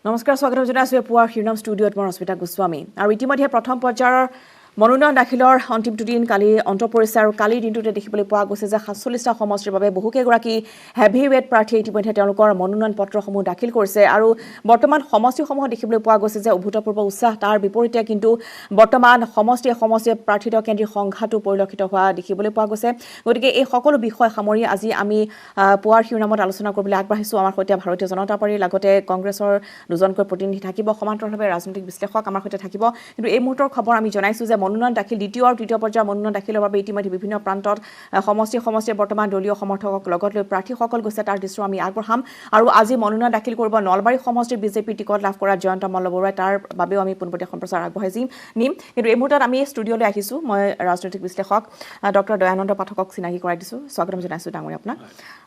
নমস্কাৰ স্বাগতম জনাইছো পুৱাৰ শিৰনাম ষ্টুডিঅ'ত মই ৰশ্মিতা গোস্বামী আৰু ইতিমধ্যে প্ৰথম পৰ্যায়ৰ মনোনয়ন দাখিলৰ অন্তিম দুদিন কালি অন্ত পৰিছে আৰু কালিৰ দিনটোতে দেখিবলৈ পোৱা গৈছে যে ৪৭টা সমষ্টিৰ বাবে বহুকেইগৰাকী হেভিৱেট প্ৰাৰ্থীয়ে ইতিমধ্যে তেওঁলোকৰ মনোনয়ন পত্ৰসমূহ দাখিল কৰিছে আৰু বৰ্তমান সমষ্টিসমূহ দেখিবলৈ পোৱা গৈছে যে অভূতপূৰ্ব উৎসাহ তাৰ বিপৰীতে কিন্তু বৰ্তমান সমষ্টিয়ে প্ৰাৰ্থীৰ কেন্দ্ৰীয় সংঘাতো পৰিলক্ষিত হোৱা দেখিবলৈ পোৱা গৈছে গতিকে এই সকলো বিষয় সামৰি আজি আমি পুৱাৰ শিৰনামত আলোচনা কৰিবলৈ আগবাঢ়িছো আমাৰ সৈতে ভাৰতীয় জনতা পাৰ্টিৰ লগতে কংগ্ৰেছৰ দুজনকৈ প্ৰতিনিধি থাকিব সমান্তৰালভাৱে ৰাজনৈতিক বিশ্লেষক আমাৰ সৈতে থাকিব কিন্তু এই মুহূৰ্তৰ খবৰ আমি জনাইছো যে মনোনয়ন দাখিল দ্বিতীয় আৰু তৃতীয় পৰ্যায়ৰ মনোনয়ন দাখিলৰ বাবে ইতিমধ্যে বিভিন্ন প্ৰান্তত সমষ্টিয়ে বৰ্তমান দলীয় সমৰ্থকক লগত লৈ প্ৰাৰ্থীসকল গৈছে তাৰ দৃশ্য আমি আগবঢ়াম আৰু আজি মনোনয়ন দাখিল কৰিব নলবাৰী সমষ্টিৰ বিজেপি টিকট লাভ কৰা জয়ন্ত মল্লবৰুৱাই তাৰ বাবেও আমি পোনপটীয়া সম্প্ৰচাৰ আগবঢ়াই নিম কিন্তু এই মুহূৰ্তত আমি ষ্টুডিঅ'লৈ আহিছোঁ মই ৰাজনৈতিক বিশ্লেষক ডক্টৰ দয়ানন্দ পাঠকক চিনাকি কৰাই দিছোঁ স্বাগতম জনাইছোঁ ডাঙৰীয়া আপোনাক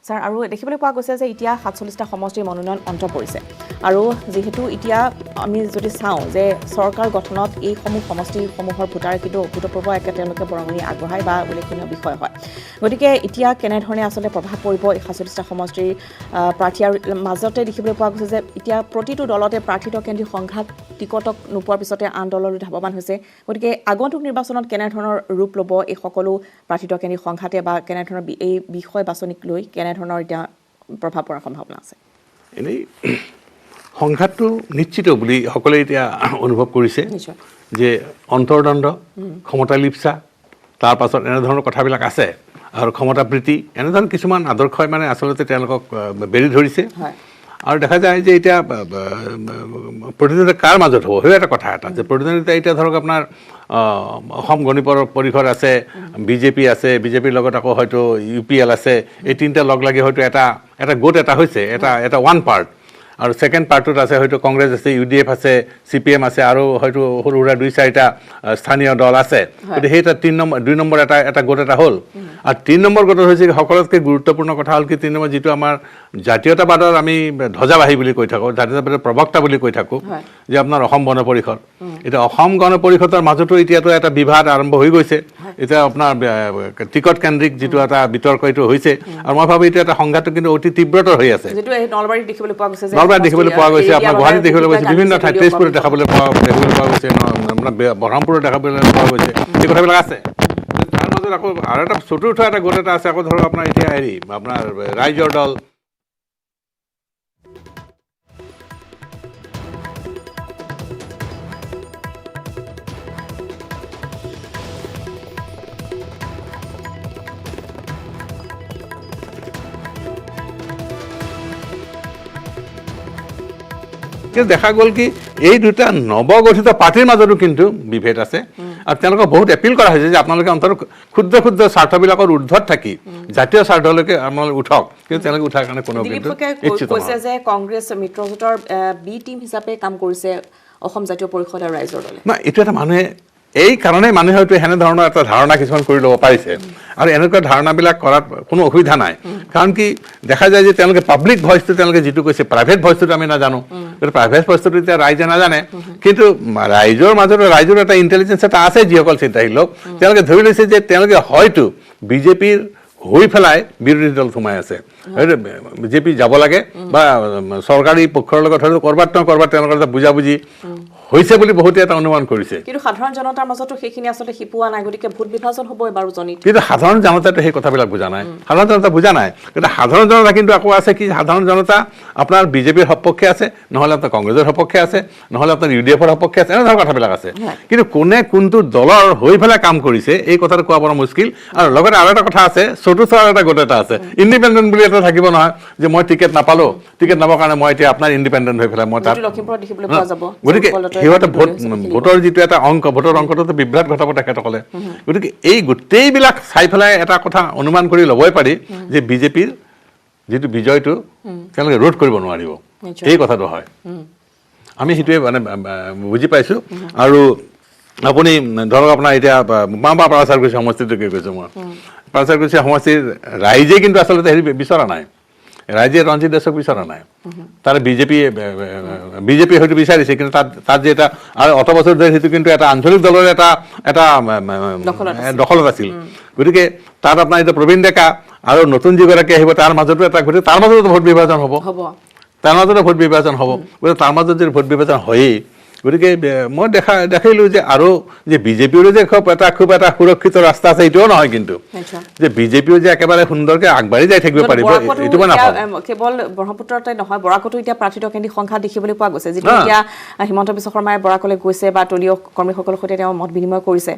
ছাৰ আৰু দেখিবলৈ পোৱা গৈছে যে এতিয়া ৪৭টা সমষ্টিৰ মনোনয়ন অন্ত পৰিছে আৰু যিহেতু এতিয়া আমি যদি চাওঁ যে চৰকাৰ গঠনত এইসমূহ সমষ্টিসমূহৰ ভোটাৰে কিন্তু অভূতপূৰ্ব তেওঁলোকে বৰঙণি আগবঢ়ায় বা উল্লেখনীয় বিষয় হয় গতিকে এতিয়া কেনেধৰণে আচলতে প্ৰভাৱ পৰিব এই ৪৭টা সমষ্টিৰ প্ৰাৰ্থী আৰু মাজতে দেখিবলৈ পোৱা গৈছে যে এতিয়া প্ৰতিটো দলতে প্ৰাৰ্থীৰ কেন্দ্ৰীয় সংঘাত টিকটক নোপোৱাৰ পিছতে আন দললৈ ধাৱমান হৈছে গতিকে আগন্তুক নিৰ্বাচনত কেনেধৰণৰ ৰূপ ল'ব এই সকলো প্ৰাৰ্থীৰ কেন্দ্ৰীয় সংঘাতে বা কেনেধৰণৰ এই বিষয় বাছনিক লৈ কেনেধৰণৰ এতিয়া প্ৰভাৱ পৰাৰ সম্ভাৱনা আছে এনেই সংঘাতটো নিশ্চিত বুলি সকলোৱে এতিয়া অনুভৱ কৰিছে যে অন্তৰ্দ্বন্দ্ব ক্ষমতা লিপ্সা তাৰ পাছত এনেধৰণৰ কথাবিলাক আছে আৰু ক্ষমতা প্ৰীতি এনেধৰণৰ কিছুমান আদৰ্শই মানে আচলতে তেওঁলোকক বেৰি ধৰিছে আৰু দেখা যায় যে এতিয়া প্ৰতিদ্বন্দ্বিতা কাৰ মাজত হ'ব সেই এটা কথা এটা যে প্ৰতিদ্বন্দ্বিতা এতিয়া ধৰক আপোনাৰ অসম গণ পৰিষদ আছে বিজেপি আছে বিজেপিৰ লগত আকৌ হয়তো UPL আছে এই তিনিটা লগ লাগি হয়তো এটা গোট এটা হৈছে এটা ওৱান পাৰ্ট আৰু ছেকেণ্ড পাৰ্টটোত আছে হয়তো কংগ্ৰেছ আছে UDF আছে CPM আছে আৰু হয়তো সৰু সুৰা 2-4টা স্থানীয় দল আছে গতিকে সেইটা 2 নম্বৰ এটা গোট এটা হ'ল আৰু 3 নম্বৰ গোটত হৈছে সকলোতকৈ গুৰুত্বপূৰ্ণ কথা হ'ল কি 3 নম্বৰ যিটো আমাৰ জাতীয়তাবাদৰ আমি ধ্বজাবাহী বুলি কৈ থাকোঁ জাতীয়তাবাদৰ প্ৰবক্তা বুলি কৈ থাকোঁ যে আপোনাৰ অসম গণ পৰিষদ এতিয়া অসম গণ পৰিষদৰ মাজতো এতিয়াতো এটা বিবাদ আৰম্ভ হৈ গৈছে এতিয়া আপোনাৰ টিকট কেন্দ্ৰিক যিটো এটা বিতৰ্ক এইটো হৈছে আৰু মই ভাবোঁ এইটো এটা সংঘাতটো কিন্তু অতি তীব্ৰতৰ হৈ আছে নলবাৰীত দেখিবলৈ পোৱা গৈছে দেখিবলৈ পোৱা গৈছে আপোনাৰ গুৱাহাটীত দেখিবলৈ গৈছে বিভিন্ন ঠাইত তেজপুৰত দেখাবলৈ পোৱা গৈছে আপোনাৰ ব্ৰহ্মপুৰত দেখাবলৈ পোৱা গৈছে এই কথাবিলাক আছে তাৰ মাজত আকৌ আৰু এটা চতুৰ্থ এটা গোট এটা আছে আকৌ ধৰক আপোনাৰ এতিয়া আপোনাৰ ৰাইজৰ দল কিন্তু দেখা গ'ল কি এই দুটা নৱগঠিত পাৰ্টীৰ মাজতো কিন্তু বিভেদ আছে আৰু তেওঁলোকক বহুত এপিল কৰা হৈছে যে আপোনালোকে অন্তত ক্ষুদ্ৰ ক্ষুদ্ৰ স্বাৰ্থবিলাকৰ ঊৰ্ধত থাকি জাতীয় স্বাৰ্থলৈকে আপোনালোকে উঠক কিন্তু তেওঁলোকে উঠাৰ কাৰণে কোনো কৈছে যে কংগ্ৰেছ মিত্ৰজোঁটৰ বি টিম হিচাপে কাম কৰিছে অসম জাতীয় পৰিষদ আৰু ৰাইজৰ দলে না এইটো এটা মানুহে এই কাৰণে মানুহে হয়তো এনেধৰণৰ এটা ধাৰণা কিছুমান কৰি ল'ব পাৰিছে আৰু এনেকুৱা ধাৰণাবিলাক কৰাত কোনো অসুবিধা নাই কাৰণ কি দেখা যায় যে তেওঁলোকে পাব্লিক ভইচটো তেওঁলোকে যিটো কৈছে প্ৰাইভেট ভইচটোতো আমি নাজানো কিন্তু প্ৰাইভেট ভইচটোতো এতিয়া ৰাইজে নাজানে কিন্তু ৰাইজৰ মাজত ৰাইজৰ এটা ইণ্টেলিজেঞ্চ এটা আছে যিসকল চিন্তাশীল লোক তেওঁলোকে ধৰি লৈছে যে তেওঁলোকে হয়তো বিজেপিৰ হৈ পেলাই বিৰোধী দল সোমাই আছে বিজেপি যাব লাগে বা চৰকাৰী পক্ষৰ লগত হয়তো ক'ৰবাত তেওঁলোকৰ এটা বুজাবুজি হৈছে বুলি বহুতে এটা অনুমান কৰিছে কিন্তু সাধাৰণ জনতাৰ মাজতো সেইখিনি আচলতে শিপোৱা নাই গতিকে ভোট বিভাজন হ'ব এবাৰ জনিত কিন্তু সাধাৰণ জনতাটো সেই কথাবিলাক বুজা নাই সাধাৰণ জনতা বুজা নাই কিন্তু সাধাৰণ জনতা কিন্তু আকৌ আছে কি সাধাৰণ জনতা আপোনাৰ বিজেপিৰ সপক্ষে আছে নহ'লে আপোনাৰ কংগ্ৰেছৰ সপক্ষে আছে নহ'লে আপোনাৰ UDFৰ সপক্ষে আছে এনেধৰণৰ কথাবিলাক আছে কিন্তু কোনে কোনটো দলৰ হৈ পেলাই কাম কৰিছে এই কথাটো কোৱা বৰ মুস্কিল আৰু লগতে আৰু এটা কথা আছে চতুৰ্থ আৰু এটা গোট এটা আছে ইণ্ডিপেণ্ডেণ্ট বুলি এটা থাকিব নহয় যে মই টিকেট নাপালোঁ টিকেট নাপাবৰ কাৰণে মই এতিয়া আপোনাৰ ইণ্ডিপেণ্ডেণ্ট হৈ পেলাই মই তাত লখিমপুৰত দেখিবলৈ পোৱা যাব গতিকে সিহঁতে ভোটৰ যিটো এটা ভোটৰ অংকটোতো বিভ্ৰাট ঘটাব তেখেতসকলে গতিকে এই গোটেইবিলাক চাই পেলাই এটা কথা অনুমান কৰি ল'বই পাৰি যে বিজেপিৰ যিটো বিজয়টো তেওঁলোকে ৰোধ কৰিব নোৱাৰিব এই কথাটো হয় আমি সেইটোৱে মানে বুজি পাইছোঁ আৰু আপুনি ধৰক আপোনাৰ এতিয়া প্ৰাচাৰকুছি সমষ্টিটো কি কৈছোঁ মই প্ৰাচাৰকুছি সমষ্টিৰ ৰাইজে কিন্তু আচলতে বিচৰা নাই ৰাইজে ৰঞ্জিত দাসক বিচৰা নাই তাৰে বিজেপি হয়তো বিচাৰিছে কিন্তু তাত যে এটা আৰু অত বছৰ ধৰি সেইটো কিন্তু এটা আঞ্চলিক দলৰ এটা দখলত আছিল গতিকে তাত আপোনাৰ এতিয়া প্ৰবীণ ডেকা আৰু নতুন যিগৰাকী আহিব তাৰ মাজতো এটা গতিকে তাৰ মাজতো ভোট বিভাজন হ'ব তাৰ মাজতে ভোট বিভাজন হ'ব গতিকে তাৰ মাজত যদি ভোট বিভাজন হয়েই গতিকে মই দেখিলোঁ যে আৰু যে বিজেপিৰো যে খুব এটা সুৰক্ষিত ৰাস্তা আছে এইটোও নহয় কিন্তু যে বিজেপিও যে একেবাৰে সুন্দৰকৈ আগবাঢ়ি যাই থাকিব পাৰিব এইটো মই নাভাবোঁ কেৱল ব্ৰহ্মপুত্ৰতে নহয় বৰাকতো এতিয়া প্ৰাৰ্থিত কেন্দ্ৰিক সংখ্যা দেখিবলৈ পোৱা গৈছে যিটো এতিয়া হিমন্ত বিশ্ব শৰ্মাই বৰাকলৈ গৈছে বা দলীয় কৰ্মীসকলৰ সৈতে তেওঁ মত বিনিময় কৰিছে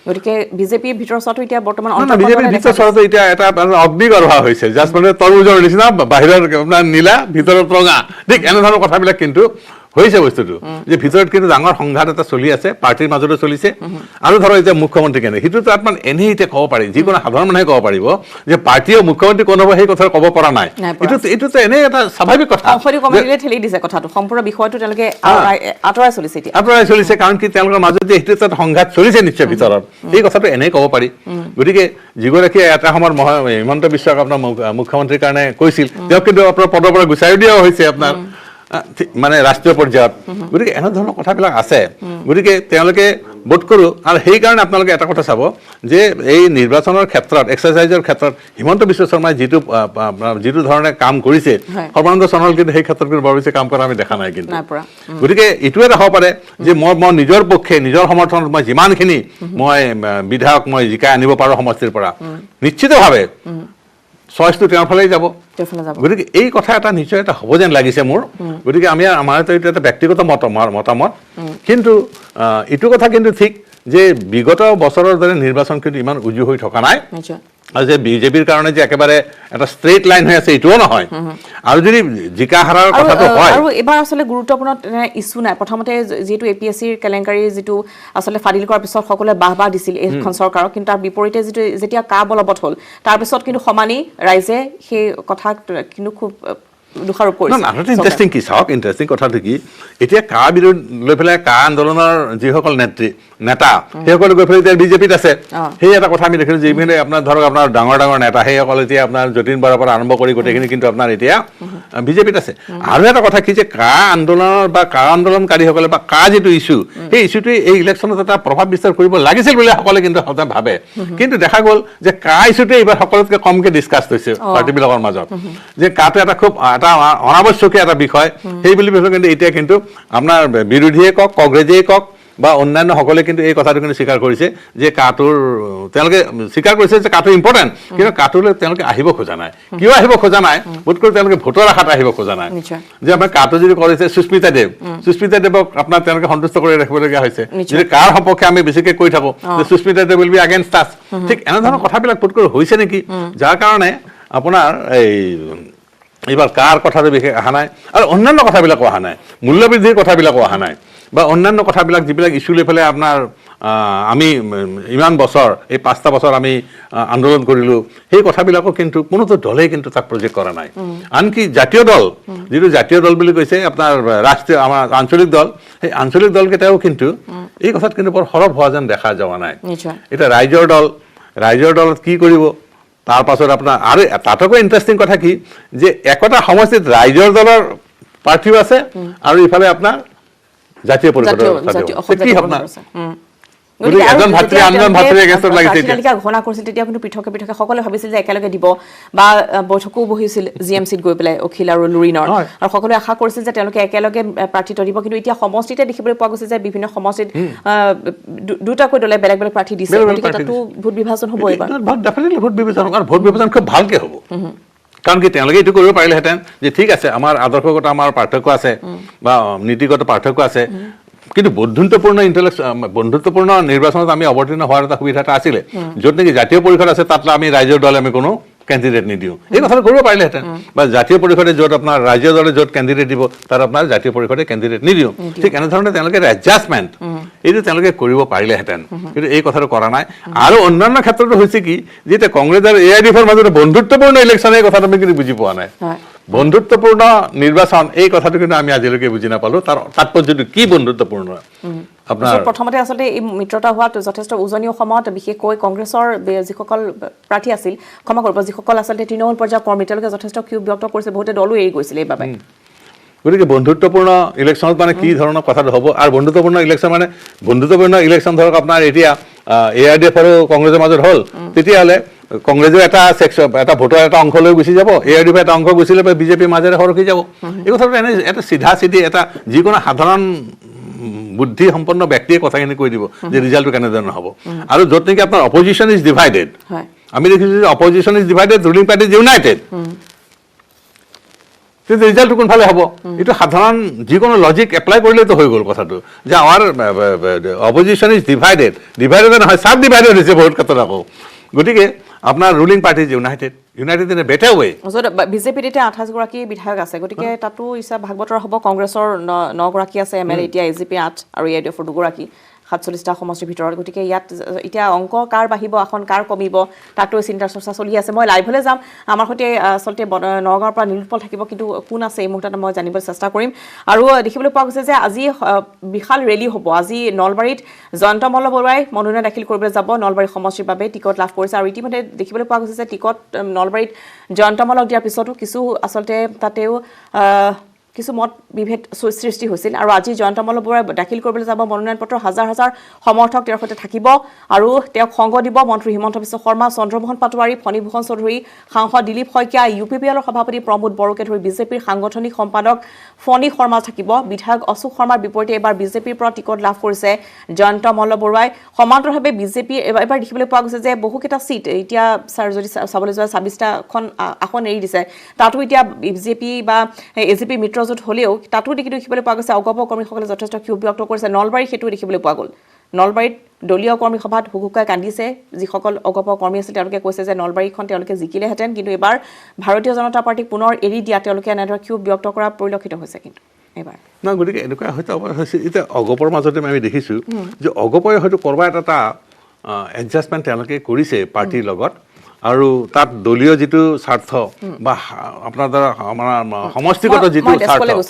গতিকে বিজেপিৰ ভিতৰ চোৱাটো এতিয়া বৰ্তমান বিজেপিৰ ভিতৰ চোৱাটো এতিয়া এটা অগ্নিগৰ্ভা হৈছে জাষ্ট মানে তৰমুজৰ নিচিনা বাহিৰৰ আপোনাৰ নীলা ভিতৰত ৰঙা ঠিক এনেধৰণৰ কথাবিলাক কিন্তু হৈছে বস্তুটো যে ভিতৰত কিন্তু ডাঙৰ সংঘাত এটা চলি আছে পাৰ্টিৰ মাজতে চলিছে আৰু ধৰক এতিয়া মুখ্যমন্ত্ৰী কেনে সেইটো তাত মানে এনেই এতিয়া ক'ব পাৰি যিকোনো সাধাৰণ মানুহে ক'ব পাৰিব যে পাৰ্টীয়ে মুখ্যমন্ত্ৰী কোন হ'ব সেই কথা ক'ব পৰা নাই এইটোতো এনেই এটা স্বাভাৱিক কথা ঠেলি দিছে কথাটো সম্পূৰ্ণ বিষয়টো তেওঁলোকে আঁতৰাই চলিছে কাৰণ কি তেওঁলোকৰ মাজত যে সেইটো এটা সংঘাত চলিছে নিশ্চয় ভিতৰত এই কথাটো এনেই ক'ব পাৰি গতিকে যিগৰাকীয়ে এটা সময়ত হিমন্ত বিশ্বক আপোনাৰ মুখ্যমন্ত্ৰীৰ কাৰণে কৈছিল তেওঁক কিন্তু আপোনাৰ পদৰ পৰা গুচাই দিয়াও হৈছে আপোনাৰ মানে ৰাষ্ট্ৰীয় পৰ্যায়ত গতিকে এনেধৰণৰ কথাবিলাক আছে গতিকে তেওঁলোকে বোধ কৰোঁ আৰু সেইকাৰণে আপোনালোকে এটা কথা চাব যে এই নিৰ্বাচনৰ ক্ষেত্ৰত এক্সাৰচাইজৰ ক্ষেত্ৰত হিমন্ত বিশ্ব শৰ্মাই যিটো ধৰণে কাম কৰিছে সৰ্বানন্দ সোণোৱাল কিন্তু সেই ক্ষেত্ৰত কিন্তু বৰ বেছি কাম কৰা আমি দেখা নাই কিন্তু গতিকে এইটোৱে দেখাব পাৰে যে মই নিজৰ পক্ষে নিজৰ সমৰ্থনত মই যিমানখিনি মই বিধায়ক মই জিকাই আনিব পাৰোঁ সমষ্টিৰ পৰা নিশ্চিতভাৱে চইচটো তেওঁৰ ফালেই যাব গতিকে এই কথা এটা নিশ্চয় এটা হ'ব যেন লাগিছে মোৰ গতিকে আমাৰ এইটো এটা ব্যক্তিগত মতামত কিন্তু এইটো কথা কিন্তু ঠিক যে বিগত বছৰৰ দৰে নিৰ্বাচন কিন্তু ইমান উজু হৈ থকা নাই আৰু যে বিজেপিৰ কাৰণে যে একেবাৰে এটা ষ্ট্ৰেইট লাইন হৈ আছে এইটোও নহয় আৰু যদি জিকা হাৰাৰ কথাটো হয় আৰু এবাৰ আচলতে গুৰুত্বপূৰ্ণ ইছ্যু নাই প্ৰথমতে যিটো এপিএছচিৰ কেলেংকাৰী যিটো আচলতে ফাদিল কৰাৰ পিছত সকলোৱে বাহ দিছিল এইখন চৰকাৰক কিন্তু তাৰ বিপৰীতে যিটো যেতিয়া কা বলবৎ হ'ল তাৰপিছত কিন্তু সমানেই ৰাইজে সেই কথা কিন্তু খুব দোষাৰোপ কৰিছে ইণ্টাৰেষ্টিং কি চাওক ইণ্টাৰেষ্টিং কথাটো কি এতিয়া কা বিৰোধ লৈ পেলাই কা আন্দোলনৰ যিসকল নেতা সেইসকলে গৈ পেলাই এতিয়া বিজেপিত আছে সেই এটা কথা আমি দেখিলোঁ যিখিনি আপোনাৰ ধৰক আপোনাৰ ডাঙৰ নেতা সেইসকল এতিয়া আপোনাৰ যতীন বৰাৰ পৰা আৰম্ভ কৰি গোটেইখিনি কিন্তু আপোনাৰ এতিয়া বিজেপিত আছে আৰু এটা কথা কি যে কা আন্দোলনকাৰীসকলে বা কা যিটো ইছ্যু সেই ইছ্যুটোৱে এই ইলেকশ্যনত এটা প্ৰভাৱ বিস্তাৰ কৰিব লাগিছিল বুলি সকলে কিন্তু সদায় ভাবে কিন্তু দেখা গ'ল যে কা ইছ্যুটোৱে এইবাৰ সকলোতকৈ কমকৈ ডিছকাছ হৈছে পাৰ্টিবিলাকৰ মাজত যে কাটো এটা খুব অনাৱশ্যকীয় এটা বিষয় সেই বুলি ভাবে কিন্তু এতিয়া কিন্তু আপোনাৰ বিৰোধীয়ে কওক কংগ্ৰেছেই কওক বা অন্যান্য সকলে কিন্তু এই কথাটো কিন্তু স্বীকাৰ কৰিছে যে কাটোৰ তেওঁলোকে স্বীকাৰ কৰিছে যে কাটো ইম্পৰ্টেণ্ট কিন্তু কাটোলৈ তেওঁলোকে আহিব খোজা নাই কিয় আহিব খোজা নাই বোধ কৰি তেওঁলোকে ভোটৰ আশাত আহিব খোজা নাই যে আমাৰ কাটো যদি কৰিছে সুস্মিতা দেৱক আপোনাৰ তেওঁলোকে সন্তুষ্ট কৰি ৰাখিবলগীয়া হৈছে যদি কাৰ সপক্ষে আমি বেছিকৈ কৈ থাকোঁ যে সুস্মিতা দেৱ উইল বি এগেইনষ্ট আছ ঠিক এনেধৰণৰ কথাবিলাক বোধ কৰি হৈছে নেকি যাৰ কাৰণে আপোনাৰ এইবাৰ কাৰ কথাটো বিশেষ অহা নাই আৰু অন্যান্য কথাবিলাকো অহা নাই মূল্যবৃদ্ধিৰ কথাবিলাকো অহা নাই বা অন্যান্য কথাবিলাক যিবিলাক ইছ্যু লৈ পেলাই আপোনাৰ আমি ইমান বছৰ এই 5টা বছৰ আমি আন্দোলন কৰিলোঁ সেই কথাবিলাকো কিন্তু কোনোটো দলেই কিন্তু তাক প্ৰজেক্ট কৰা নাই আনকি জাতীয় দল যিটো জাতীয় দল বুলি কৈছে আপোনাৰ ৰাষ্ট্ৰীয় আমাৰ আঞ্চলিক দল সেই আঞ্চলিক দলকেইটাও কিন্তু এই কথাত কিন্তু বৰ সৰব হোৱা যেন দেখা যোৱা নাই এতিয়া ৰাইজৰ দলত কি কৰিব তাৰ পাছত আপোনাৰ আৰু তাতকৈ ইণ্টাৰেষ্টিং কথা কি যে একোটা সমষ্টিত ৰাইজৰ দলৰ প্ৰাৰ্থীও আছে আৰু ইফালে আপোনাৰ জাতীয় পৰিষদৰ কি আপোনাৰ ঘোষণা কৰিছিল তেতিয়া কিন্তু পৃথকে সকলোৱে ভাবিছিল যে একেলগে দিব বা বৈঠকো বহিছিল জিএমচিত গৈ পেলাই অখিল আৰু লুৰিনৰ আৰু সকলোৱে আশা কৰিছিল যে তেওঁলোকে একেলগে প্ৰাৰ্থিত্ব দিব কিন্তু এতিয়া সমষ্টিতে দেখিবলৈ পোৱা গৈছে যে বিভিন্ন সমষ্টিত দুটাকৈ দলে বেলেগ বেলেগ প্ৰাৰ্থী দিছে গতিকে তাতো ভোট বিভাজন হ'ব এইবাৰ ডেফিনেটলি ভোট বিভাজন খুব ভালকে হ'ব কাৰণ কি তেওঁলোকে এইটো কৰিব পাৰিলেহেঁতেন যে ঠিক আছে আমাৰ আদৰ্শগত আমাৰ পাৰ্থক্য আছে বা নীতিগত পাৰ্থক্য আছে কিন্তু বন্ধুত্বপূৰ্ণ নিৰ্বাচনত আমি অৱতীৰ্ণ হোৱাৰ এটা সুবিধা এটা আছিলে য'ত নেকি জাতীয় পৰিষদ আছে তাত আমি ৰাইজৰ দলে আমি কোনো কেণ্ডিডেট নিদিওঁ এই কথাটো কৰিব পাৰিলেহেঁতেন বা জাতীয় পৰিষদে য'ত আপোনাৰ ৰাজ্যৰ দলে য'ত কেণ্ডিডেট দিব তাত আপোনাৰ জাতীয় পৰিষদে কেণ্ডিডেট নিদিওঁ ঠিক এনেধৰণে তেওঁলোকে এডজাষ্টমেণ্ট এইটো তেওঁলোকে কৰিব পাৰিলেহেঁতেন কিন্তু এই কথাটো কৰা নাই আৰু অন্যান্য ক্ষেত্ৰতো হৈছে কি যে এতিয়া কংগ্ৰেছ আৰু AIDFৰ মাজতে বন্ধুত্বপূৰ্ণ ইলেকশ্যন এই কথাটো আমি কিন্তু বুজি পোৱা নাই বন্ধুত্বপূৰ্ণ নিৰ্বাচন এই কথাটো কিন্তু আমি আজিলৈকে বুজি নাপালোঁ তাৰ তাৎপৰ্যটো কি বন্ধুত্বপূৰ্ণ আপোনাৰ প্ৰথমতে আচলতে এই মিত্ৰতা হোৱাত যথেষ্ট উজনি অসমত বিশেষকৈ কংগ্ৰেছৰ যিসকল প্ৰাৰ্থী আছিল ক্ষমা কৰিব যিসকল আচলতে তৃণমূল পৰ্যায়ৰ কৰ্মী তেওঁলোকে যথেষ্ট ক্ষোভ ব্যক্ত কৰিছে বহুতে দলো এৰি গৈছিল এইবাবে গতিকে বন্ধুত্বপূৰ্ণ ইলেকশ্যনত মানে কি ধৰণৰ কথাটো হ'ব আৰু বন্ধুত্বপূৰ্ণ ইলেকশ্যন ধৰক আপোনাৰ এতিয়া AIDF আৰু কংগ্ৰেছৰ মাজত হ'ল তেতিয়াহ'লে কংগ্ৰেছৰ এটা ভোটৰ এটা অংশ লৈ গুচি যাব, AIUDF এটা অংশ গুচি লৈ বিজেপিৰ মাজেৰে সৰকি যাব। এই কথাটো এনে এটা চিধা চিধি এটা যিকোনো সাধাৰণ বুদ্ধি সম্পন্ন ব্যক্তিয়ে কথাখিনি কৈ দিব যে ৰিজাল্টটো কেনেধৰণৰ হ'ব। আৰু য'ত নেকি আপোনাৰ অপজিশ্যন ইজ ডিভাইডেড, আমি দেখিছোঁ যে opposition is divided, ruling party is United, তেতিয়া ৰিজাল্টটো কোনফালে হ'ব? এইটো সাধাৰণ যিকোনো লজিক এপ্লাই কৰিলেতো হৈ গ'ল কথাটো, যে আমাৰ অপজিশ্যন ইজ ডিভাইডেড নহয়, চাব ডিভাইডেড হৈছে বহুত ক্ষেত্ৰত আকৌ। গতিকে আপোনাৰ ruling party is united in a better way. বিজেপিত এতিয়া 28 গৰাকী বিধায়ক আছে, গতিকে তাতো ইচ্ছা ভাগ বতৰা হ'ব। কংগ্ৰেছৰ 9 গৰাকী আছে MLA, এতিয়া AGP 8 আৰু AIUDF 2 গৰাকী, 47টা সমষ্টিৰ ভিতৰত। গতিকে ইয়াত এতিয়া অংক কাৰ বাঢ়িব, আসন কাৰ কমিব, তাতো চিন্তা চৰ্চা চলি আছে। মই লাইভলৈ যাম, আমাৰ সৈতে আচলতে নগাঁৱৰ পৰা নীলোৎপল থাকিব, কিন্তু কোন আছে এই মুহূৰ্তত মই জানিবলৈ চেষ্টা কৰিম। আৰু দেখিবলৈ পোৱা গৈছে যে আজি বিশাল ৰেলী হ'ব। আজি নলবাৰীত জয়ন্ত মল্ল বৰুৱাই মনোনয়ন দাখিল কৰিবলৈ যাব, নলবাৰী সমষ্টিৰ বাবে টিকট লাভ কৰিছে। আৰু ইতিমধ্যে দেখিবলৈ পোৱা গৈছে যে টিকট নলবাৰীত জয়ন্ত মল্লক দিয়াৰ পিছতো কিছু আচলতে তাতেও কিছু মত বিভেদ সৃষ্টি হৈছিল। আৰু আজি জয়ন্ত মল্ল বৰুৱাই দাখিল কৰিবলৈ যাব মনোনয়ন পত্ৰ, হাজাৰ হাজাৰ সমৰ্থক তেওঁৰ সৈতে থাকিব আৰু তেওঁক সংগ দিব মন্ত্ৰী হিমন্ত বিশ্ব শৰ্মা, চন্দ্ৰমোহন পাটোৱাৰী, ফণীভূষণ চৌধুৰী, সাংসদ দিলীপ শইকীয়া, UPPLৰ সভাপতি প্ৰমোদ বড়োকে ধৰি বিজেপিৰ সাংগঠনিক সম্পাদক ফণী শৰ্মা থাকিব। বিধায়ক অশোক শৰ্মাৰ বিপৰীতে এইবাৰ বিজেপিৰ পৰা টিকট লাভ কৰিছে জয়ন্ত মল্ল বৰুৱাই। সমান্তৰালভাৱে বিজেপি এবাৰ দেখিবলৈ পোৱা গৈছে যে বহুকেইটা চিট এতিয়া যদি চাবলৈ যোৱা 26টা আসন এৰি দিছে, তাতো এতিয়া বিজেপি বা AGP মিত্ৰজোঁট হ'লেও তাতো দেখিবলৈ পোৱা গৈছে অগপ কৰ্মীসকলে যথেষ্ট ক্ষোভ ব্যক্ত কৰিছে। নলবাৰী সেইটো দেখিবলৈ পোৱা গ'ল। নলবাৰীত দলীয় কৰ্মী সভাত হুকুকাই কান্দিছে যিসকল অগপ কৰ্মী আছিল, তেওঁলোকে কৈছে যে নলবাৰীখন তেওঁলোকে জিকিলেহেঁতেন, কিন্তু এবাৰ ভাৰতীয় জনতা পাৰ্টিক পুনৰ এৰি দিয়া তেওঁলোকে এনেদৰে ক্ষোভ ব্যক্ত কৰা পৰিলক্ষিত হৈছে। কিন্তু এবাৰ গতিকে এনেকুৱা হয়তো হৈছে, এতিয়া অগপৰ মাজতে আমি দেখিছোঁ যে অগপই হয়তো ক'ৰবাত এটা এডজাষ্টমেণ্ট তেওঁলোকে কৰিছে পাৰ্টিৰ লগত, আৰু তাত দলীয় যিটো স্বাৰ্থ বা আপোনাৰ দ্বাৰা আমাৰ সমষ্টিগত যিটো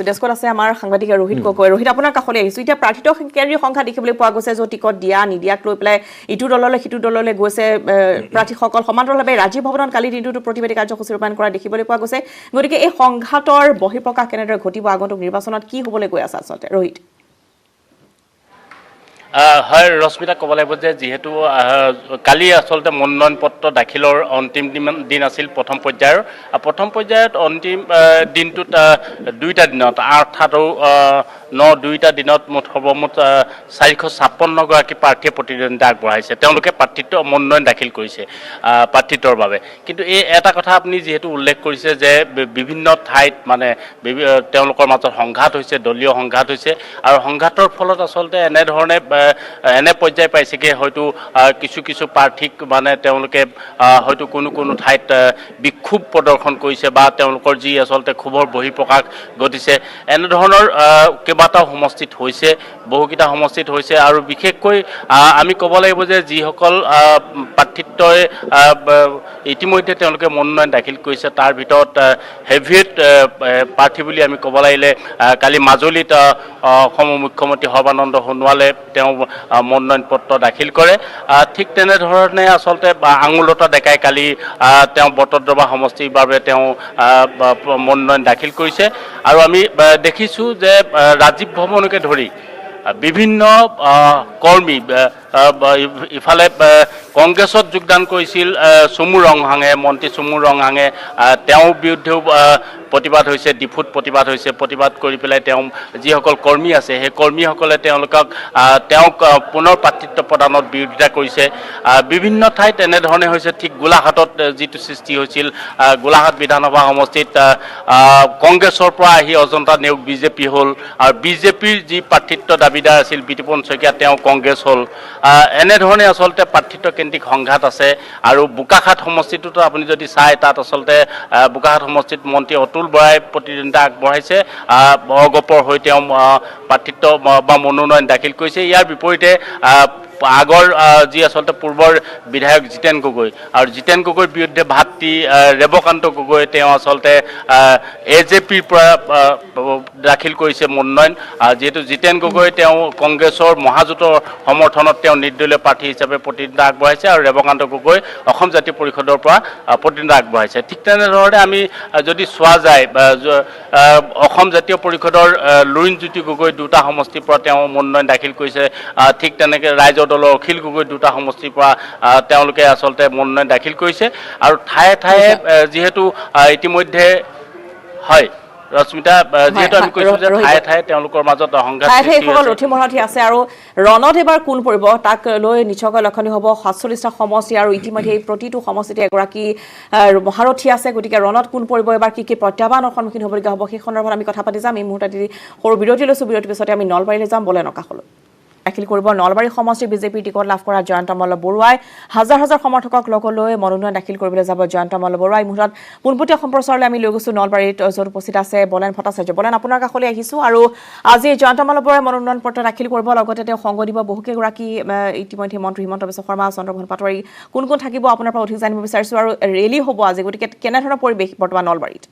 ডেস্কত আছে আমাৰ সাংবাদিক ৰোহিত গগৈ। ৰোহিত, আপোনাৰ কাষলৈ আহিছোঁ। এতিয়া প্ৰাৰ্থিত কেন্দ্ৰীয় সংখ্যা দেখিবলৈ পোৱা গৈছে, য'ত টিকট দিয়া নিদিয়াক লৈ পেলাই ইটো দললৈ সিটো দললৈ গৈছে প্ৰাৰ্থীসকল। সমান্তৰালভাৱে ৰাজীৱ ভৱনত কালি দিনটোতো প্ৰতিবাদী কাৰ্যসূচী ৰূপায়ণ কৰা দেখিবলৈ পোৱা গৈছে। গতিকে এই সংঘাতৰ বহিঃপ্ৰকাশ কেনেদৰে ঘটিব আগন্তুক নিৰ্বাচনত, কি হ'বলৈ গৈ আছে আচলতে ৰোহিত? হয় ৰশ্মিতা, ক'ব লাগিব যে যিহেতু কালি আচলতে মনোনয়ন পত্ৰ দাখিলৰ অন্তিম দিন আছিল প্ৰথম পৰ্যায়ত অন্তিম দিনটোত 2টা দিনত 8 আৰু 9 2টা দিনত সৰ্বমুঠ 456 গৰাকী প্ৰাৰ্থীয়ে প্ৰতিদ্বন্দ্বিতা আগবঢ়াইছে। তেওঁলোকে প্ৰাৰ্থিত্ব মনোনয়ন দাখিল কৰিছে প্ৰাৰ্থিত্বৰ বাবে। কিন্তু এই এটা কথা আপুনি যিহেতু উল্লেখ কৰিছে যে বিভিন্ন ঠাইত মানে তেওঁলোকৰ মাজত সংঘাত হৈছে, দলীয় সংঘাত হৈছে, আৰু সংঘাতৰ ফলত আচলতে এনেধৰণে এনে পৰ্যায় পাইছেগৈ হয়তো কিছু প্ৰাৰ্থীক মানে তেওঁলোকে হয়তো কোনো ঠাইত বিক্ষোভ প্ৰদৰ্শন কৰিছে বা তেওঁলোকৰ যি আচলতে ক্ষোভৰ বহিঃপ্ৰকাশ ঘটিছে। এনেধৰণৰ কেইবাটাও সমষ্টিত হৈছে, বহুকেইটা সমষ্টিত হৈছে। আৰু বিশেষকৈ আমি ক'ব লাগিব যে যিসকল প্ৰাৰ্থিত্বই ইতিমধ্যে তেওঁলোকে মনোনয়ন দাখিল কৰিছে, তাৰ ভিতৰত হেভিৱেট প্ৰাৰ্থী বুলি আমি ক'ব লাগিলে কালি মাজুলীত অসমৰ মুখ্যমন্ত্ৰী সৰ্বানন্দ সোণোৱালে তেওঁ মনোনয়ন পত্ৰ দাখিল কৰে। ঠিক তেনেধৰণে আচলতে আঙুলতা ডেকাই কালি তেওঁ বটদ্ৰৱা সমষ্টিৰ বাবে তেওঁ মনোনয়ন দাখিল কৰিছে। আৰু আমি দেখিছোঁ যে ৰাজীৱ ভৱনকে ধৰি বিভিন্ন কৰ্মী ইফালে কংগ্ৰেছত যোগদান কৰিছিল চুমু ৰংহাঙে, মন্ত্ৰী চুমু ৰংহাঙে, তেওঁৰ বিৰুদ্ধেও প্ৰতিবাদ হৈছে, ডিফুত প্ৰতিবাদ হৈছে। প্ৰতিবাদ কৰি পেলাই তেওঁ যিসকল কৰ্মী আছে সেই কৰ্মীসকলে তেওঁক পুনৰ প্ৰাৰ্থিত্ব প্ৰদানত বিৰোধিতা কৰিছে। বিভিন্ন ঠাইত এনেধৰণে হৈছে। ঠিক গোলাঘাটত যিটো সৃষ্টি হৈছিল, গোলাঘাট বিধানসভা সমষ্টিত কংগ্ৰেছৰ পৰা আহি অজন্তা নেওগ বিজেপি হ'ল, আৰু বিজেপিৰ যি প্ৰাৰ্থিত্ব দাবীদাৰ আছিল বিতুপন শইকীয়া তেওঁ কংগ্ৰেছ হ'ল। এনেধৰণে আচলতে প্ৰাৰ্থিত্বকেন্দ্ৰিক সংঘাত আছে। আৰু বোকাখাট সমষ্টিটোতো আপুনি যদি চায়, তাত আচলতে বোকাখাট সমষ্টিত মন্ত্ৰী অতুল বৰাই প্ৰতিদ্বন্দ্বিতা আগবঢ়াইছে, অগপৰ হৈ তেওঁ প্ৰাৰ্থিত্ব বা মনোনয়ন দাখিল কৰিছে। ইয়াৰ বিপৰীতে আগৰ যি আচলতে পূৰ্বৰ বিধায়ক জিতেন গগৈ, আৰু জিতেন গগৈৰ বিৰুদ্ধে ভাতৃ ৰেৱকান্ত গগৈ তেওঁ আচলতে AJPৰ পৰা দাখিল কৰিছে মনোনয়ন। যিহেতু জিতেন গগৈ তেওঁ কংগ্ৰেছৰ মহাজোঁটৰ সমৰ্থনত তেওঁ নিৰ্দলীয় প্ৰাৰ্থী হিচাপে প্ৰতিদ্বন্দ্বিতা আগবঢ়াইছে, আৰু ৰেৱকান্ত গগৈ অসম জাতীয় পৰিষদৰ পৰা প্ৰতিদ্বন্দ্বিতা আগবঢ়াইছে। ঠিক তেনেধৰণে আমি যদি চোৱা যায়, অসম জাতীয় পৰিষদৰ লুৰিণজ্যোতি গগৈ 2টা সমষ্টিৰ পৰা তেওঁ মনোনয়ন দাখিল কৰিছে। ঠিক তেনেকৈ ৰাইজৰ দলৰ অখিল গগৈ দুটা সমষ্টিৰ পৰা তেওঁলোকে আচলতে মনোনয়ন দাখিল কৰিছে আৰু ঠায়ে ঠায়ে যিহেতু ইতিমধ্যে হয় ৰশ্মিতা যেহেতু আমি কৈছো যে ঠায়ে ঠায়ে তেওঁলোকৰ মাজত সংঘাত সৃষ্টি হৈছে ৰথি মৰাঠি আছে আৰু ৰণত এবাৰ কোন পৰিব তাক লৈ নিশ্চয়কৈ লক্ষণীয় হ'ব ৪৭টা সমষ্টি আৰু ইতিমধ্যে প্ৰতিটো সমষ্টিতে এগৰাকী মহাৰথী আছে গতিকে ৰণত কোন পৰিব এবাৰ কি কি প্ৰত্যাহ্বানৰ সন্মুখীন হ'বলগীয়া হ'ব সেই সন্দৰ্ভত আমি কথা পাতি যাম এই মুহূৰ্তত সৰু বিৰতি লৈছোঁ বিৰতিৰ পিছতে আমি নলবাৰীলৈ যাম বলে নকাশলৈ দাখিল কৰিব নলবাৰী সমষ্টি বিজেপিৰ টিকট লাভ কৰা জয়ন্ত মল্ল বৰুৱাই হাজাৰ হাজাৰ সমৰ্থকক লগত মনোনয়ন দাখিল কৰিবলৈ যাব জয়ন্ত মল্ল বৰুৱাই মুহূৰ্তত পোনপটীয়া সম্প্ৰচাৰলৈ আমি লৈ গৈছোঁ নলবাৰীত য'ত উপস্থিত আছে বলেন ভট্টাচাৰ্য বলেন আপোনাৰ কাষলৈ আহিছোঁ আৰু আজি জয়ন্ত মল্ল বৰুৱাই মনোনয়ন পত্ৰ দাখিল কৰিব লগতে তেওঁ সংগ দিব বহুকেইগৰাকী ইতিমধ্যে মন্ত্ৰী হিমন্ত বিশ্ব শৰ্মা চন্দ্ৰমোহন পাটোৱাৰী কোন কোন থাকিব আপোনাৰ পৰা অধিক জানিব বিচাৰিছোঁ আৰু ৰেলী হ'ব আজি গতিকে কেনেধৰণৰ পৰিৱেশ বৰ্তমান নলবাৰীত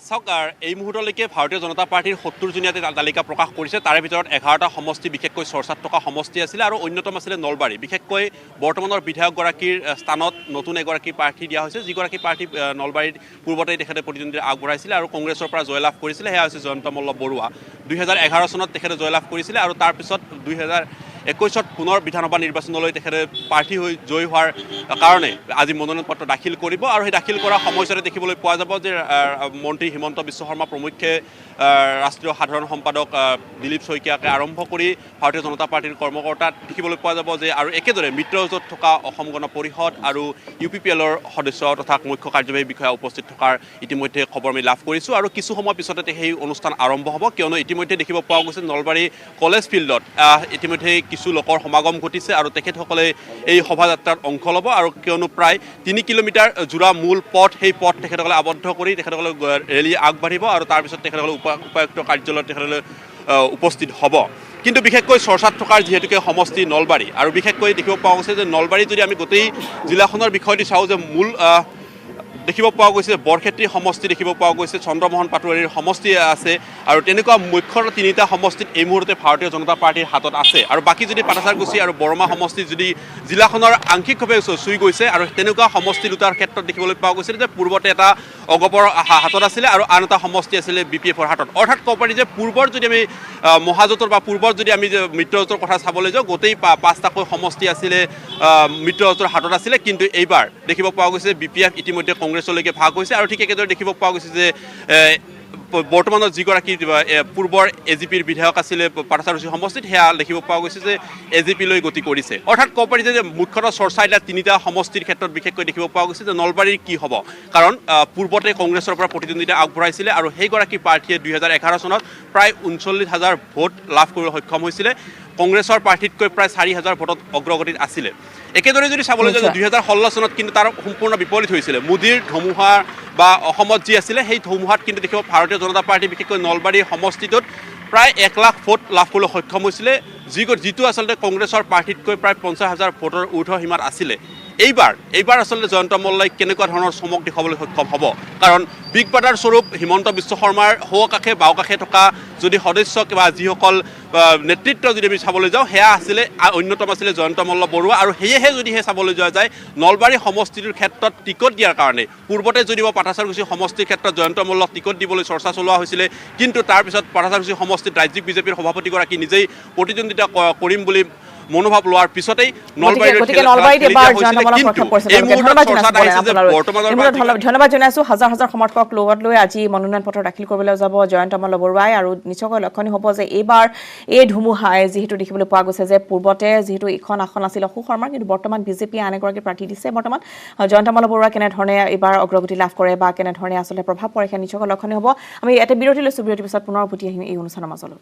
চাওক এই মুহূৰ্তলৈকে ভাৰতীয় জনতা পাৰ্টিৰ ৭০জনীয়া তালিকা প্ৰকাশ কৰিছে তাৰে ভিতৰত ১১টা সমষ্টি বিশেষকৈ চৰ্চাত থকা সমষ্টি আছিলে আৰু অন্যতম আছিলে নলবাৰী বিশেষকৈ বৰ্তমানৰ বিধায়কগৰাকীৰ স্থানত নতুন এগৰাকী প্ৰাৰ্থী দিয়া হৈছে যিগৰাকী প্ৰাৰ্থী নলবাৰীত পূৰ্বতেই তেখেতে প্ৰতিদ্বন্দ্বিতা আগবঢ়াইছিলে আৰু কংগ্ৰেছৰ পৰা জয়লাভ কৰিছিলে সেয়া হৈছে জয়ন্ত মল্ল বৰুৱা ২০১১ চনত তেখেতে জয়লাভ কৰিছিলে আৰু তাৰপিছত ২০২১ত পুনৰ বিধানসভা নিৰ্বাচনলৈ তেখেতে প্ৰাৰ্থী হৈ জয়ী হোৱাৰ কাৰণে আজি মনোনয়ন পত্ৰ দাখিল কৰিব আৰু সেই দাখিল কৰাৰ সময়ছোৱাতে দেখিবলৈ পোৱা যাব যে মন্ত্ৰী হিমন্ত বিশ্ব শৰ্মা প্ৰমুখ্যে ৰাষ্ট্ৰীয় সাধাৰণ সম্পাদক দিলীপ শইকীয়াকে আৰম্ভ কৰি ভাৰতীয় জনতা পাৰ্টিৰ কৰ্মকৰ্তাত দেখিবলৈ পোৱা যাব যে আৰু একেদৰে মিত্ৰজোঁটত থকা অসম গণ পৰিষদ আৰু UPPLৰ সদস্য তথা মুখ্য কাৰ্যবাহী বিষয়া উপস্থিত থকাৰ ইতিমধ্যে খবৰ আমি লাভ কৰিছোঁ আৰু কিছু সময় পিছতে সেই অনুষ্ঠান আৰম্ভ হ'ব কিয়নো ইতিমধ্যে দেখিব পোৱা গৈছে নলবাৰী কলেজ ফিল্ডত ইতিমধ্যে কিছু লোকৰ সমাগম ঘটিছে আৰু তেখেতসকলে এই শোভাযাত্ৰাত অংশ ল'ব আৰু কিয়নো প্ৰায় ৩ কিলোমিটাৰ জোৰা মূল পথ সেই পথ তেখেতসকলে আবদ্ধ কৰি তেখেতসকলে ৰেলী আগবাঢ়িব আৰু তাৰপিছত তেখেতসকলে উপায়ুক্ত কাৰ্যালয়ত তেখেতসকলে উপস্থিত হ'ব কিন্তু বিশেষকৈ চৰ্চাত থকাৰ যিহেতুকে সমষ্টি নলবাৰী আৰু বিশেষকৈ দেখিব পোৱা গৈছে যে নলবাৰী যদি আমি গোটেই জিলাখনৰ বিষয়টি চাওঁ যে মূল দেখিব পোৱা গৈছে বৰক্ষেত্ৰী সমষ্টি দেখিব পোৱা গৈছে চন্দ্ৰমোহন পাটোৱাৰীৰ সমষ্টি আছে আৰু তেনেকুৱা মুখ্য ৩টা সমষ্টিত এই মুহূৰ্তে ভাৰতীয় জনতা পাৰ্টিৰ হাতত আছে আৰু বাকী যদি পাটাচাৰকুছি আৰু বৰমা সমষ্টি যদি জিলাখনৰ আংশিকভাৱে চুই গৈছে আৰু তেনেকুৱা সমষ্টি দুটাৰ ক্ষেত্ৰত দেখিবলৈ পোৱা গৈছিল যে পূৰ্বতে এটা অগপৰ হাতত আছিলে আৰু আন এটা সমষ্টি আছিলে BPFৰ হাতত অৰ্থাৎ ক'ব পাৰি যে পূৰ্বৰ যদি আমি মহাজোঁটৰ বা পূৰ্বৰ যদি আমি মিত্ৰজোঁটৰ কথা চাবলৈ যাওঁ গোটেই ৫টাকৈ সমষ্টি আছিলে মিত্ৰজোঁটৰ হাতত আছিলে কিন্তু এইবাৰ দেখিব পোৱা গৈছে BPF ইতিমধ্যে কংগ্ৰেছলৈকে ভাগ হৈছে আৰু ঠিক একেদৰে দেখিব পোৱা গৈছে যে বৰ্তমানৰ যিগৰাকী পূৰ্বৰ AGPৰ বিধায়ক আছিলে পাটাচাৰকুছি সমষ্টিত সেয়া দেখিব পোৱা গৈছে যে AGPলৈ গতি কৰিছে অৰ্থাৎ ক'ব পাৰি যে মুখ্যতঃ চৰ্চা এতিয়া ৩টা সমষ্টিৰ ক্ষেত্ৰত বিশেষকৈ দেখিব পোৱা গৈছে যে নলবাৰীৰ কি হ'ব কাৰণ পূৰ্বতে কংগ্ৰেছৰ পৰা প্ৰতিদ্বন্দ্বিতা আগবঢ়াইছিলে আৰু সেইগৰাকী প্ৰাৰ্থীয়ে ২০১১ চনত প্ৰায় ৩৯,০০০ ভোট লাভ কৰিবলৈ সক্ষম হৈছিলে কংগ্ৰেছৰ প্ৰাৰ্থীতকৈ প্ৰায় ৪,০০০ ভোটত অগ্ৰগতিত আছিলে একেদৰে যদি চাবলৈ যাওঁ ২০১৬ চনত কিন্তু তাৰ সম্পূৰ্ণ বিপৰীত হৈছিলে মোদীৰ ধুমুহা বা অসমত যি আছিলে সেই ধুমুহাত কিন্তু দেখিব ভাৰতীয় জনতা পাৰ্টি বিশেষকৈ নলবাৰী সমষ্টিটোত প্ৰায় ১ লাখ ভোট লাভ কৰিবলৈ সক্ষম হৈছিলে যিটো আচলতে কংগ্ৰেছৰ প্ৰাৰ্থীতকৈ প্ৰায় ৫০,০০০ ভোটৰ ঊৰ্ধ্ব সীমাত আছিলে এইবাৰ আচলতে জয়ন্ত মল্লই কেনেকুৱা ধৰণৰ চমক দেখাবলৈ সক্ষম হ'ব কাৰণ বিগ ব্ৰাদাৰ স্বৰূপ হিমন্ত বিশ্ব শৰ্মাৰ সোঁকাষে বাওঁকাষে থকা যদি সদস্য বা যিসকল নেতৃত্ব যদি আমি চাবলৈ যাওঁ সেয়া আছিলে অন্যতম আছিলে জয়ন্ত মল্ল বৰুৱা আৰু সেয়েহে যদিহে চাবলৈ যোৱা যায় নলবাৰী সমষ্টিটোৰ ক্ষেত্ৰত টিকট দিয়াৰ কাৰণে পূৰ্বতে যদিও পাটাচাৰকুছি সমষ্টিৰ ক্ষেত্ৰত জয়ন্ত মল্লক টিকট দিবলৈ চৰ্চা চলোৱা হৈছিলে কিন্তু তাৰপিছত পাটাচাৰকুছি সমষ্টিত ৰাজ্যিক বিজেপিৰ সভাপতিগৰাকী নিজেই প্ৰতিদ্বন্দ্বিতা কৰিম বুলি মনোভাৱ লোৱাৰ পিছতেই ধন্যবাদ জনাইছোঁ হাজাৰ হাজাৰ সমৰ্থকক লগত লৈ আজি মনোনয়ন পত্ৰ দাখিল কৰিবলৈ যাব জয়ন্ত মল্ল বৰুৱাই আৰু নিশ্চয়কৈ লক্ষণীয় হ'ব যে এইবাৰ এই ধুমুহাই যিহেতু দেখিবলৈ পোৱা গৈছে যে পূৰ্বতে যিহেতু এইখন আসন আছিল অশোক শৰ্মাৰ কিন্তু বৰ্তমান বিজেপিয়ে আন এগৰাকী প্ৰাৰ্থী দিছে বৰ্তমান জয়ন্ত মল্ল বৰুৱা কেনেধৰণে এইবাৰ অগ্ৰগতি লাভ কৰে বা কেনেধৰণে আচলতে প্ৰভাৱ পৰে সেয়া নিশ্চয়কৈ লক্ষণীয় হ'ব আমি এটা বিৰতি লৈছোঁ বিৰতিৰ পিছত পুনৰ উভতি আহিম এই অনুষ্ঠানৰ মাজলৈ